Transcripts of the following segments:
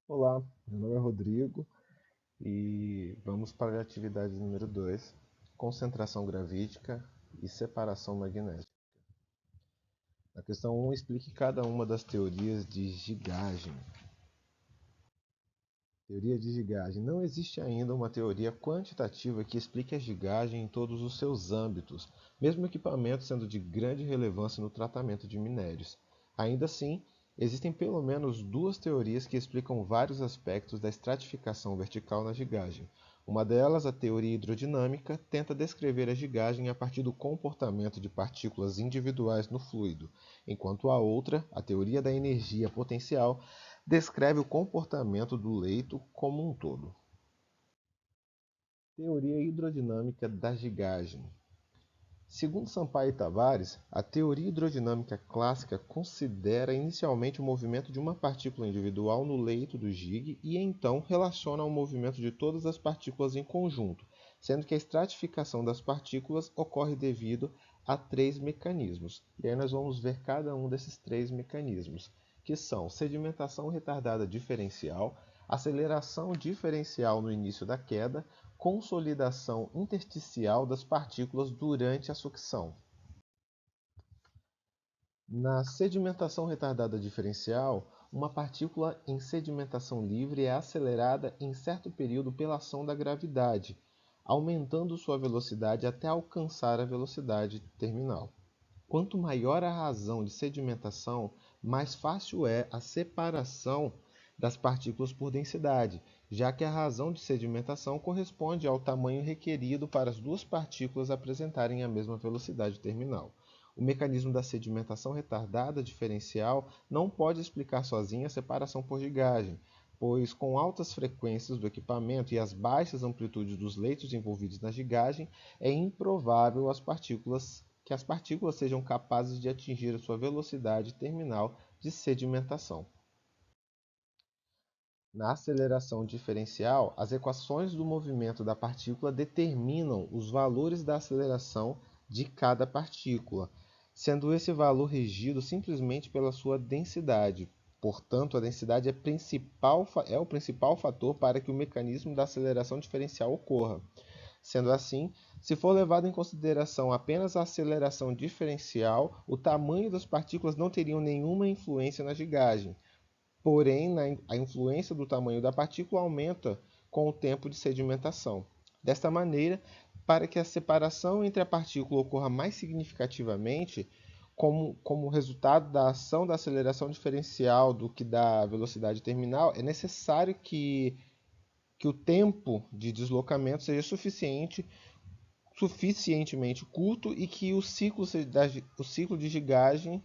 Olá, meu nome é Rodrigo e vamos para a atividade número 2: concentração gravítica e separação magnética. Na questão 1, explique cada uma das teorias de Gigagem. Teoria de Gigagem. Não existe ainda uma teoria quantitativa que explique a gigagem em todos os seus âmbitos, mesmo o equipamento sendo de grande relevância no tratamento de minérios. Ainda assim, existem pelo menos duas teorias que explicam vários aspectos da estratificação vertical na gigagem. Uma delas, a teoria hidrodinâmica, tenta descrever a gigagem a partir do comportamento de partículas individuais no fluido, enquanto a outra, a teoria da energia potencial, descreve o comportamento do leito como um todo. Teoria hidrodinâmica da gigagem. Segundo Sampaio e Tavares, a teoria hidrodinâmica clássica considera inicialmente o movimento de uma partícula individual no leito do gig e então relaciona ao movimento de todas as partículas em conjunto, sendo que a estratificação das partículas ocorre devido a três mecanismos. E aí nós vamos ver cada um desses três mecanismos, que são sedimentação retardada diferencial, aceleração diferencial no início da queda, consolidação intersticial das partículas durante a sucção. Na sedimentação retardada diferencial, uma partícula em sedimentação livre é acelerada em certo período pela ação da gravidade, aumentando sua velocidade até alcançar a velocidade terminal. Quanto maior a razão de sedimentação, mais fácil é a separação das partículas por densidade, já que a razão de sedimentação corresponde ao tamanho requerido para as duas partículas apresentarem a mesma velocidade terminal. O mecanismo da sedimentação retardada diferencial não pode explicar sozinho a separação por gigagem, pois com altas frequências do equipamento e as baixas amplitudes dos leitos envolvidos na gigagem, é improvável que as partículas sejam capazes de atingir a sua velocidade terminal de sedimentação. Na aceleração diferencial, as equações do movimento da partícula determinam os valores da aceleração de cada partícula, sendo esse valor regido simplesmente pela sua densidade. Portanto, a densidade é o principal fator para que o mecanismo da aceleração diferencial ocorra. Sendo assim, se for levado em consideração apenas a aceleração diferencial, o tamanho das partículas não teria nenhuma influência na gigagem. Porém, a influência do tamanho da partícula aumenta com o tempo de sedimentação. Desta maneira, para que a separação entre a partícula ocorra mais significativamente, como resultado da ação da aceleração diferencial do que da velocidade terminal, é necessário que o tempo de deslocamento seja suficientemente curto e que o ciclo de gigagem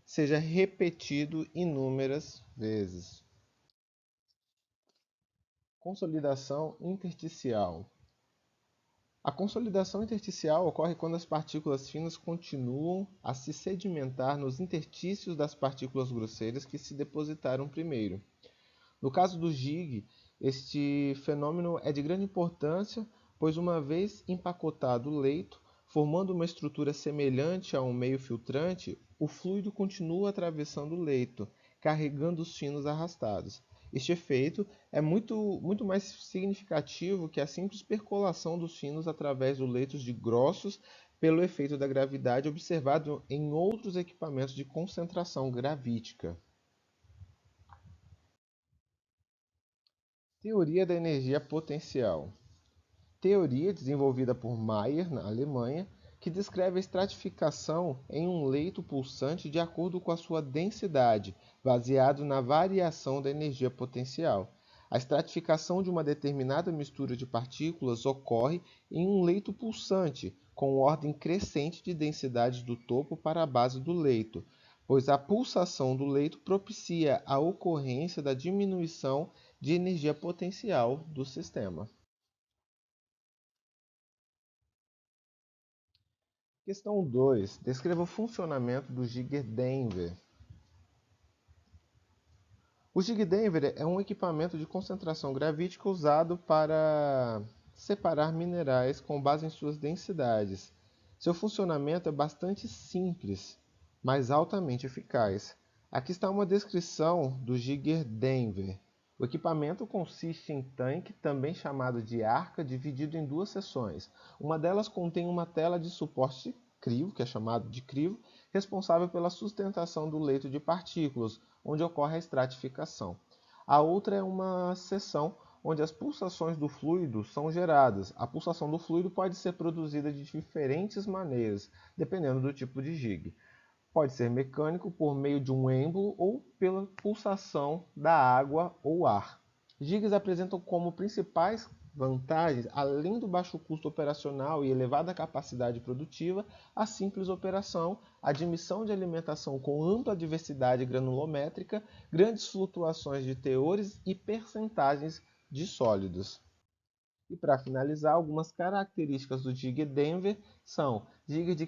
seja repetido inúmeras vezes. Consolidação intersticial. A consolidação intersticial ocorre quando as partículas finas continuam a se sedimentar nos interstícios das partículas grosseiras que se depositaram primeiro. No caso do Gig, este fenômeno é de grande importância, pois uma vez empacotado o leito, formando uma estrutura semelhante a um meio filtrante, o fluido continua atravessando o leito, carregando os finos arrastados. Este efeito é muito mais significativo que a simples percolação dos finos através dos leitos de grossos pelo efeito da gravidade observado em outros equipamentos de concentração gravítica. Teoria da energia potencial. Teoria desenvolvida por Mayer, na Alemanha, que descreve a estratificação em um leito pulsante de acordo com a sua densidade, baseado na variação da energia potencial. A estratificação de uma determinada mistura de partículas ocorre em um leito pulsante, com ordem crescente de densidade do topo para a base do leito, pois a pulsação do leito propicia a ocorrência da diminuição de energia potencial do sistema. Questão 2. Descreva o funcionamento do Giger Denver. O Giger Denver é um equipamento de concentração gravítica usado para separar minerais com base em suas densidades. Seu funcionamento é bastante simples, mas altamente eficaz. Aqui está uma descrição do Giger Denver. O equipamento consiste em tanque, também chamado de arca, dividido em duas seções. Uma delas contém uma tela de suporte crivo, que é chamado de crivo, responsável pela sustentação do leito de partículas, onde ocorre a estratificação. A outra é uma seção onde as pulsações do fluido são geradas. A pulsação do fluido pode ser produzida de diferentes maneiras, dependendo do tipo de jig. Pode ser mecânico por meio de um êmbolo ou pela pulsação da água ou ar. Jigs apresentam como principais vantagens, além do baixo custo operacional e elevada capacidade produtiva, a simples operação, admissão de alimentação com ampla diversidade granulométrica, grandes flutuações de teores e percentagens de sólidos. E para finalizar, algumas características do Jig Denver são Jig de